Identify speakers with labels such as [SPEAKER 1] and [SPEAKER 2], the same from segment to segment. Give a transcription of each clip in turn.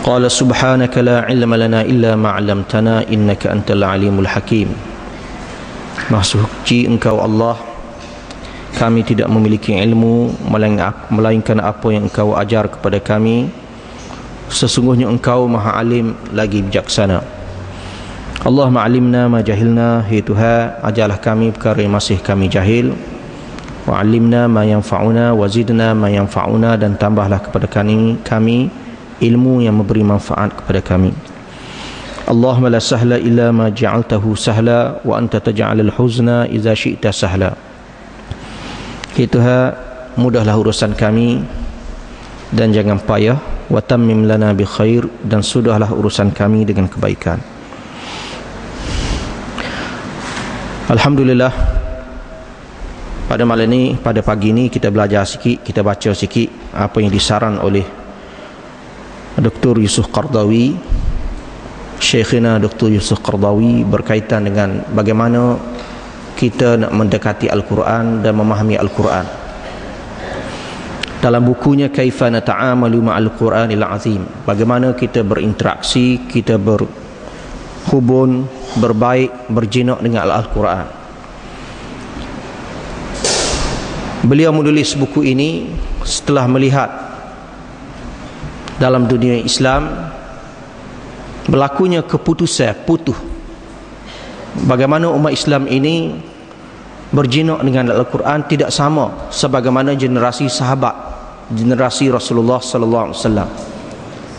[SPEAKER 1] Qala subhanaka la ilma lana illa ma 'allamtana innaka antal alimul hakim. Maha suci Engkau Allah, kami tidak memiliki ilmu melainkan apa yang Engkau ajar kepada kami. Sesungguhnya Engkau Maha Alim lagi bijaksana. Allahumma 'allimna ma jahilna, ya Tuhan, ajarlah kami perkara yang masih kami jahil. Wa 'allimna ma yanfa'una wa zidna ma yanfa'una, dan tambahlah kepada kami ilmu yang memberi manfaat kepada kami. Allahumma la sahla illa ma ja'altahu sahla wa anta taj'alul huzna idza syi'ta sahla. Ya Tuhan, mudahlah urusan kami dan jangan payah. Wa tammim lana bi khair, dan sudahlah urusan kami dengan kebaikan. Alhamdulillah, pada malam ini, pada pagi ini kita belajar sikit, kita baca sikit apa yang disaran oleh Dr. Yusuf Qardawi, Syekhina Dr. Yusuf Qardawi, berkaitan dengan bagaimana kita nak mendekati Al-Quran dan memahami Al-Quran. Dalam bukunya Kaifa Nata'amalu Ma'al Quranil Azim, bagaimana kita berinteraksi, kita berhubung, berbaik, berjinak dengan Al-Quran. Beliau menulis buku ini setelah melihat dalam dunia Islam berlakunya keputusan putus, bagaimana umat Islam ini berjinak dengan Al-Quran tidak sama sebagaimana generasi sahabat, generasi Rasulullah sallallahu alaihi wasallam,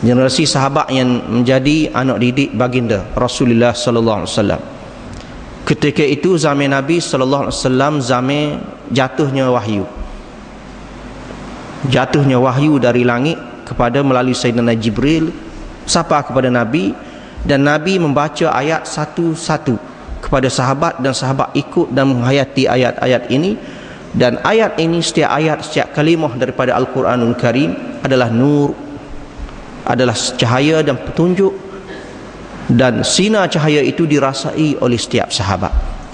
[SPEAKER 1] generasi sahabat yang menjadi anak didik baginda Rasulullah sallallahu alaihi wasallam. Ketika itu zaman Nabi sallallahu alaihi wasallam zaman jatuhnya wahyu dari langit kepada melalui Sayyidina Jibril sampai kepada Nabi, dan Nabi membaca ayat satu-satu kepada sahabat, dan sahabat ikut dan menghayati ayat-ayat ini. Dan ayat ini, setiap ayat, setiap kalimah daripada Al-Quranul Karim adalah nur, adalah cahaya dan petunjuk, dan sinar cahaya itu dirasai oleh setiap sahabat.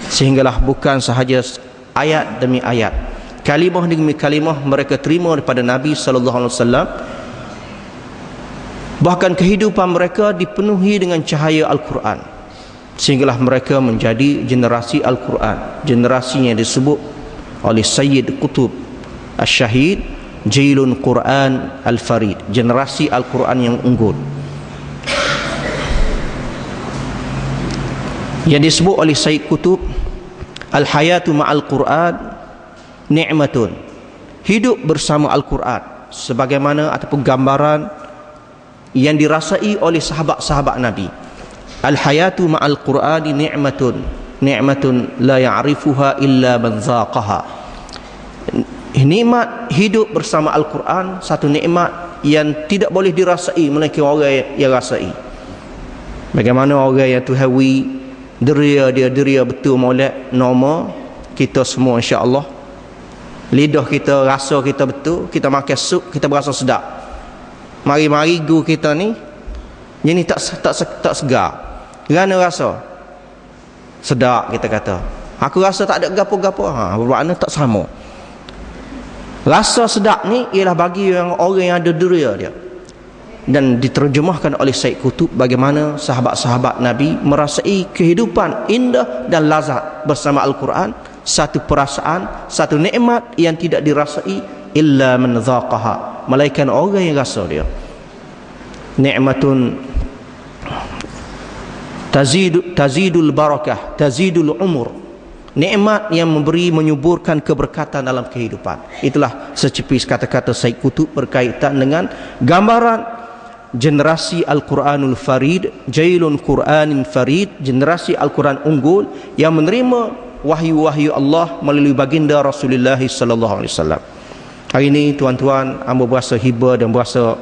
[SPEAKER 1] Sehinggalah bukan sahaja ayat demi ayat, kalimah demi kalimah mereka terima daripada Nabi sallallahu alaihi wasallam. Bahkan kehidupan mereka dipenuhi dengan cahaya Al-Quran, sehinggalah mereka menjadi generasi Al-Quran, generasi yang disebut oleh Sayyid Qutb Asy-Syahid Jailun Quran Al-Farid, generasi Al-Quran yang unggul, yang disebut oleh Sayyid Qutb Al-Hayatu Ma'al Quran Ni'matun, hidup bersama Al-Quran sebagaimana ataupun gambaran yang dirasai oleh sahabat-sahabat Nabi. Al-hayatu ma'al Qur'ani ni'matun la ya'rifuha illa man zaqaha. Nikmat hidup bersama Al-Quran satu nikmat yang tidak boleh dirasai melainkan orang yang rasai. Bagaimana orang yang tuhawi deria betul molek normal kita semua, insya-Allah lidah kita, rasa kita betul, kita makan sup kita berasa sedap. Mari-mari gu kita ni ini tak segar, kerana rasa sedap, kita kata aku rasa tak ada gapo-gapo, bermakna tak sama. Rasa sedap ni ialah bagi orang yang ada deria dia, dan diterjemahkan oleh Sayyid Qutb bagaimana sahabat-sahabat Nabi merasai kehidupan indah dan lazat bersama Al-Quran, satu perasaan, satu nikmat yang tidak dirasai illa man zaqaha, melainkan orang yang rasa dia. Ni'matun tazidul barakah, tazidul umur, nikmat yang memberi, menyuburkan keberkatan dalam kehidupan. Itulah secepis kata-kata Sayyid Qutb berkaitan dengan gambaran generasi Al-Quranul Farid, Jailun Quranin Farid, generasi Al-Quran unggul yang menerima wahyu-wahyu Allah melalui baginda Rasulullah sallallahu alaihi wasallam. Hari ini tuan-tuan, hamba berasa hibah dan berasa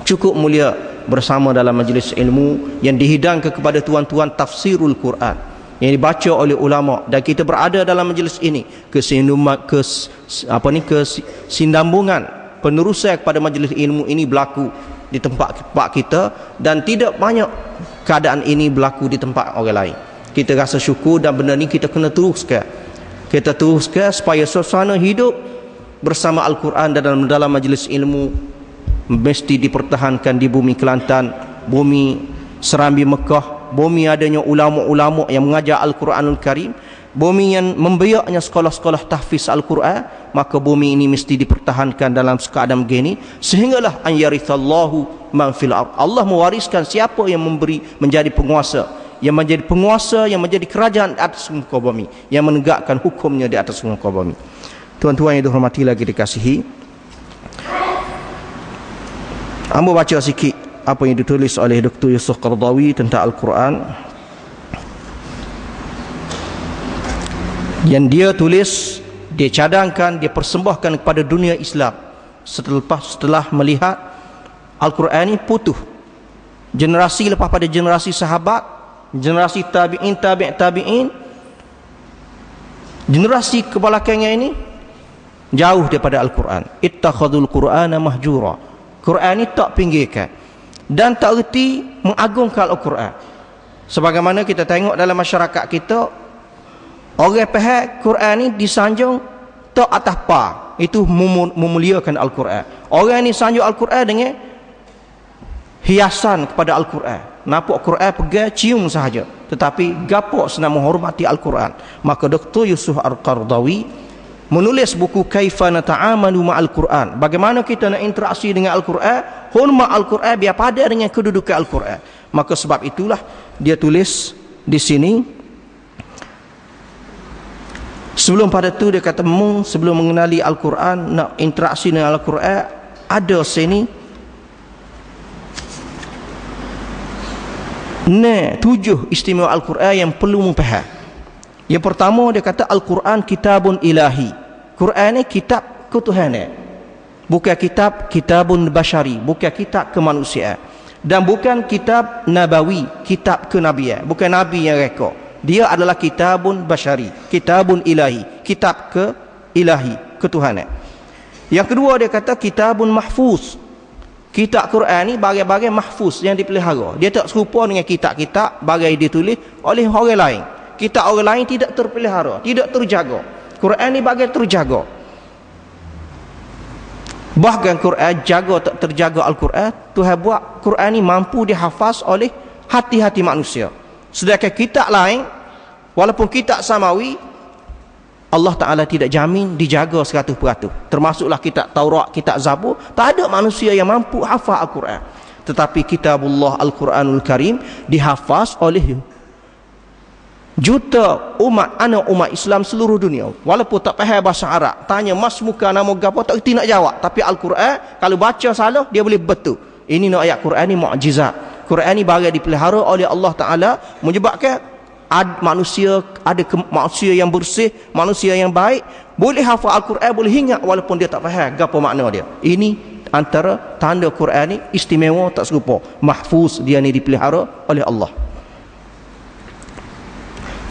[SPEAKER 1] cukup mulia bersama dalam majlis ilmu yang dihidangkan kepada tuan-tuan tafsirul Quran yang dibaca oleh ulama, dan kita berada dalam majlis ini kesinambungan penerusan kepada majlis ilmu ini berlaku di tempat kita, dan tidak banyak keadaan ini berlaku di tempat orang lain. Kita rasa syukur, dan benda ni kita kena teruskan. Kita teruskan supaya suasana hidup bersama Al-Quran dan dalam majlis ilmu mesti dipertahankan di bumi Kelantan, bumi Serambi Mekah, bumi adanya ulama-ulama yang mengajar Al-Quranul Karim, bumi yang membiaknya sekolah-sekolah tahfiz Al-Quran, maka bumi ini mesti dipertahankan dalam keadaan begini sehinggalah an yarithallahu man fil ard. Allah mewariskan siapa yang menjadi penguasa, yang menjadi kerajaan atas muka bumi, yang menegakkan hukumnya di atas muka bumi. Tuan-tuan yang dihormati lagi dikasihi, amba baca sikit apa yang ditulis oleh Dr. Yusuf Qaradawi tentang Al-Quran. Yang dia tulis, dia cadangkan, dia persembahkan kepada dunia Islam setelah melihat Al-Quran ini putuh generasi lepas pada generasi sahabat, generasi tabi'in, generasi kebelakangnya ini jauh daripada Al-Quran. Ittakhadul Qur'ana mahjura. Quran ini tak pinggirkan dan tak erti mengagungkan Al-Quran. Sebagaimana kita tengok dalam masyarakat kita, orang pihak Quran ni disanjung tak atas par, itu memuliakan Al-Quran. Orang ni sanjung Al-Quran dengan hiasan kepada Al-Quran. Nampak Quran pegang cium sahaja, tetapi gapo senang menghormati Al-Quran. Maka Dr. Yusuf Al-Qaradawi menulis buku Kaifa Nata'amalu Ma'al Quran. Bagaimana kita nak interaksi dengan Al-Quran, hormat Al-Quran biar pada dengan kedudukan Al-Quran. Maka sebab itulah dia tulis di sini. Sebelum pada tu dia kata sebelum mengenali Al-Quran, nak interaksi dengan Al-Quran, ada sini 7 istimewa Al-Quran yang perlu memfaham. Yang pertama dia kata Al-Quran kitabun ilahi. Quran ni kitab ketuhanan, bukan kitabun basyari, bukan kitab kemanusiaan, dan bukan kitab nabawi, kitab kenabian, bukan nabi yang rekod. Dia adalah kitabun basyari, kitabun ilahi, kitab ke ilahi, ketuhanan. Yang kedua dia kata kitabun mahfuz. Kitab Quran ni bagai-bagai mahfuz yang dipelihara. Dia tak serupa dengan kitab-kitab bagai ditulis oleh orang lain. Kitab orang lain tidak terpelihara, tidak terjaga. Quran ni bagai terjaga. Bahkan Quran jaga tak terjaga Al-Quran, Tuhan buat Quran ni mampu dihafaz oleh hati-hati manusia. Sedangkan kitab lain, walaupun kitab samawi, Allah Ta'ala tidak jamin dijaga 100%. Termasuklah kitab Taurat, kitab Zabur, tak ada manusia yang mampu hafaz Al-Quran. Tetapi kitabullah Al-Quranul Karim dihafaz oleh juta umat Islam seluruh dunia. Walaupun tak faham bahasa Arab, tanya mas muka nama gapo tak reti nak jawab, tapi Al-Quran kalau baca salah dia boleh betul. Ini nak ayat Quran ni mukjizat. Quran ni bagai dipelihara oleh Allah Ta'ala, menyebabkan manusia yang bersih, manusia yang baik, boleh hafal Al-Quran, boleh ingat walaupun dia tak faham gapo makna dia. Ini antara tanda Quran ni istimewa tak serupa. Mahfuz, dia ni dipelihara oleh Allah.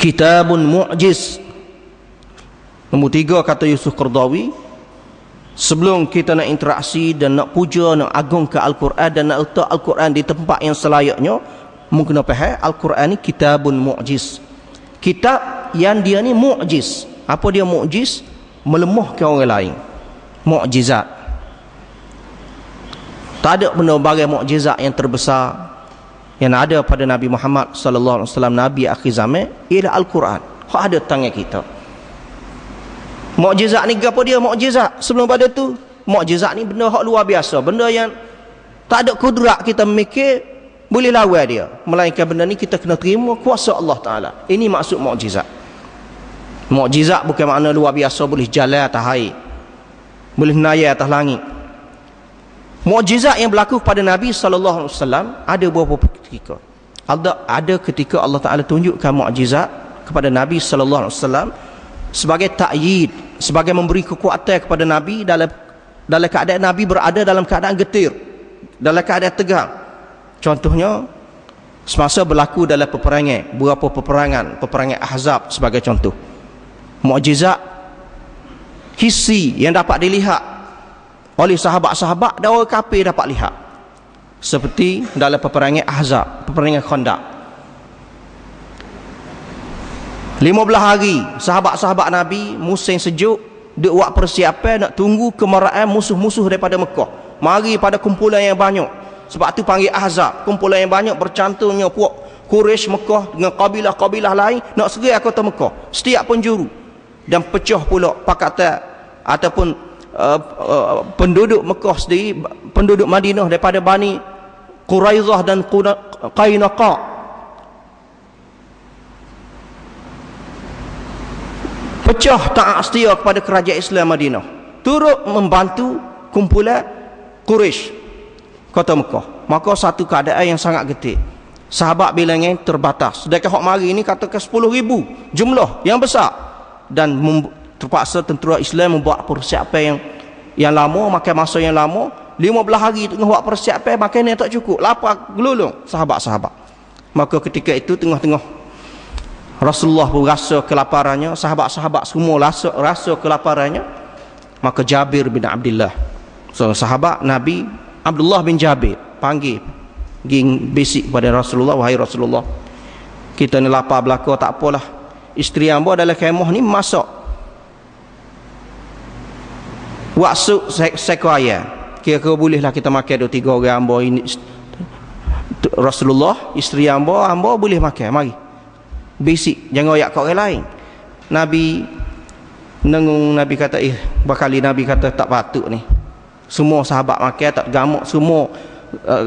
[SPEAKER 1] Kitabun mu'jiz. Nombor 3 kata Yusuf Qaradawi, sebelum kita nak interaksi dan nak puja, nak agungkan Al-Quran dan nak letak Al-Quran di tempat yang selayaknya, mungkin apa Al-Quran ni kitabun mu'jiz. Kitab yang dia ni mu'jiz. Apa dia mu'jiz? Melemahkan orang lain. Mu'jizat. Tak ada benda bagai mu'jizat yang terbesar yang ada pada Nabi Muhammad sallallahu alaihi wasallam, Nabi akhir zaman, ialah Al-Quran. Hak ada tangan kita. Mukjizat ni apa dia mukjizat? Sebelum pada tu, mukjizat ni benda hak luar biasa, benda yang tak ada kudrat kita memikir boleh lawan dia. Melainkan benda ni kita kena terima kuasa Allah Taala. Ini maksud mukjizat. Mukjizat bukan makna luar biasa boleh jalan atas air, boleh nayar atas langit. Mukjizat yang berlaku kepada Nabi sallallahu alaihi wasallam ada beberapa ketika. Ada ketika Allah Taala tunjukkan mukjizat kepada Nabi sallallahu alaihi wasallam sebagai ta'yid, sebagai memberi kekuatan kepada Nabi dalam keadaan Nabi berada dalam keadaan getir, dalam keadaan tegang. Contohnya semasa berlaku dalam peperangan, beberapa peperangan Ahzab sebagai contoh. Mukjizat hissi yang dapat dilihat oleh sahabat-sahabat dan orang kafir dapat lihat, seperti dalam peperangan Ahzab, peperangan Khandaq. 15 hari sahabat-sahabat Nabi musim sejuk, dia buat persiapan nak tunggu kemarahan musuh-musuh daripada Mekah. mari pada kumpulan yang banyak. Sebab tu panggil Ahzab, kumpulan yang banyak bercantumnya puak Quraisy Mekah dengan kabilah-kabilah lain nak serai kota Mekah, setiap penjuru, dan pecah pula pakatan ataupun penduduk Mekah sendiri, penduduk Madinah daripada Bani Quraizah dan Qainaqah. Pecah taat setia kepada kerajaan Islam Madinah, turut membantu kumpulan Quraisy kota Mekah. Maka satu keadaan yang sangat getir. Sahabat bilangnya terbatas. Sedangkan hak mari ni katakan 10,000 jumlah yang besar, dan terpaksa tentera Islam membuat persiapan yang lama, makan masa yang lama, 15 hari tengah buat persiapan, makan yang tak cukup, lapar gelulung sahabat-sahabat. Maka ketika itu tengah-tengah Rasulullah pun rasa kelaparannya, sahabat-sahabat semua rasa kelaparannya. Maka Jabir bin Abdullah, seorang sahabat Nabi, Abdullah bin Jabir, panggil bisik kepada Rasulullah, wahai Rasulullah, kita ni lapar belaka, tak apalah, isteri hamba dalam kemah ni masak waksuk sekwaya, kira-kira bolehlah kita makan 2-3 orang hamba ini. Rasulullah, isteri hamba boleh makan, mari bisik, jangan ayak kat orang lain. Nabi nengung, Nabi kata berkali Nabi kata tak patut ni, semua sahabat makan tak tergamuk, semua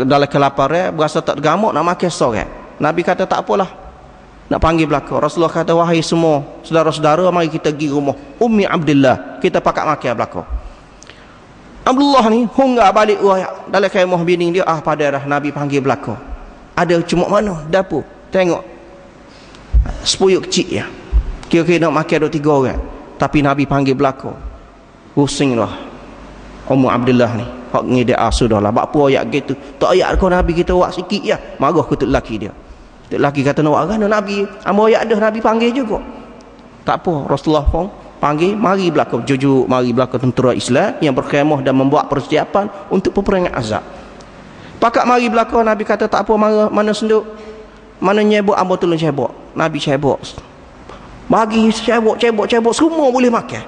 [SPEAKER 1] dalam kelaparan berasa tak tergamuk nak makan seorang. Nabi kata tak apalah, nak panggil belakang. Rasulullah kata, wahai semua saudara-saudara, mari kita pergi rumah Ummi Abdullah, kita pakat makan belakang. Abdullah ni hunggah balik dalam kemah bini dia, pada dah Nabi panggil belakang. Ada cuma mana dapur, tengok sepuyuk kecil ya, kira-kira nak makan 2-3 orang, tapi Nabi panggil belakang. Pusinglah Ummu Abdullah ni, hak ni dia sudahlah, bak apa ayat gitu, tak ayat kau Nabi kita buat sikit ya, marah ke tok lelaki dia. Tok lelaki kata nak buat Nabi, amo ayat dah Nabi panggil juga. Tak apa, Rasulullah pun panggil, mari belakang, jujuk mari belakang tentera Islam yang berkhemah dan membuat persiapan untuk peperangan Ahzab. Pakat mari belakang, Nabi kata tak apa, mana senduk, mana nyebok, amo tolong cebok. Nabi cebok, bagi cebok, semua boleh makan.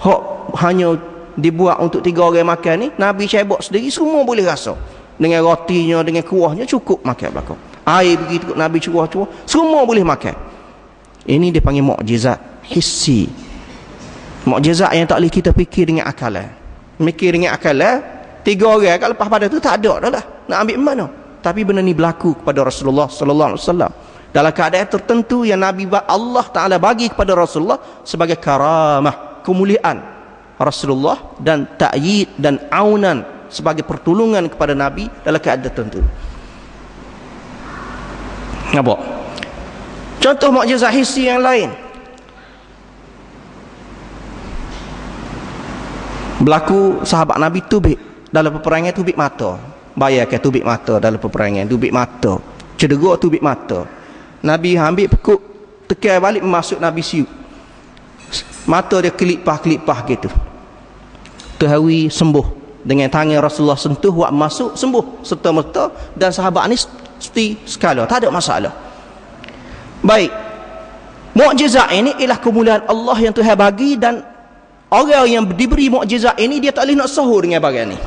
[SPEAKER 1] Hak hanya dibuat untuk 3 orang makan ni, Nabi cebok sendiri, semua boleh rasa, dengan rotinya, dengan kuahnya, cukup makan belakang. Air begitu Nabi curah-curah, semua boleh makan. Ini dia panggil mukjizat hissi, mukjizat yang tak boleh kita fikir dengan akalan. Mikir dengan akalan 3 orang kat lepas pada tu tak ada dah lah, nak ambil mana. Tapi benda ni berlaku kepada Rasulullah sallallahu alaihi wasallam dalam keadaan tertentu yang Nabi Allah Ta'ala bagi kepada Rasulullah sebagai karamah, kemuliaan Rasulullah, dan ta'yid dan aunan, sebagai pertolongan kepada Nabi dalam keadaan tertentu. Nampak? Contoh mukjizat hissi yang lain berlaku, sahabat Nabi tubik dalam peperangan, tubik mata. Bayangkan tubik mata dalam peperangan, tubik mata, cedera tubik mata. Nabi ambil pekuk, tekan balik, masuk Nabi siup, mata dia kelipah gitu. Terhawi sembuh dengan tangan Rasulullah sentuh, buat masuk sembuh serta-merta, dan sahabat ni seperti sekala, tak ada masalah. Baik, mukjizat ini ialah kemuliaan Allah yang Tuhan bagi, dan orang yang diberi mukjizat ini dia tak boleh nak sahur dengan barang ni.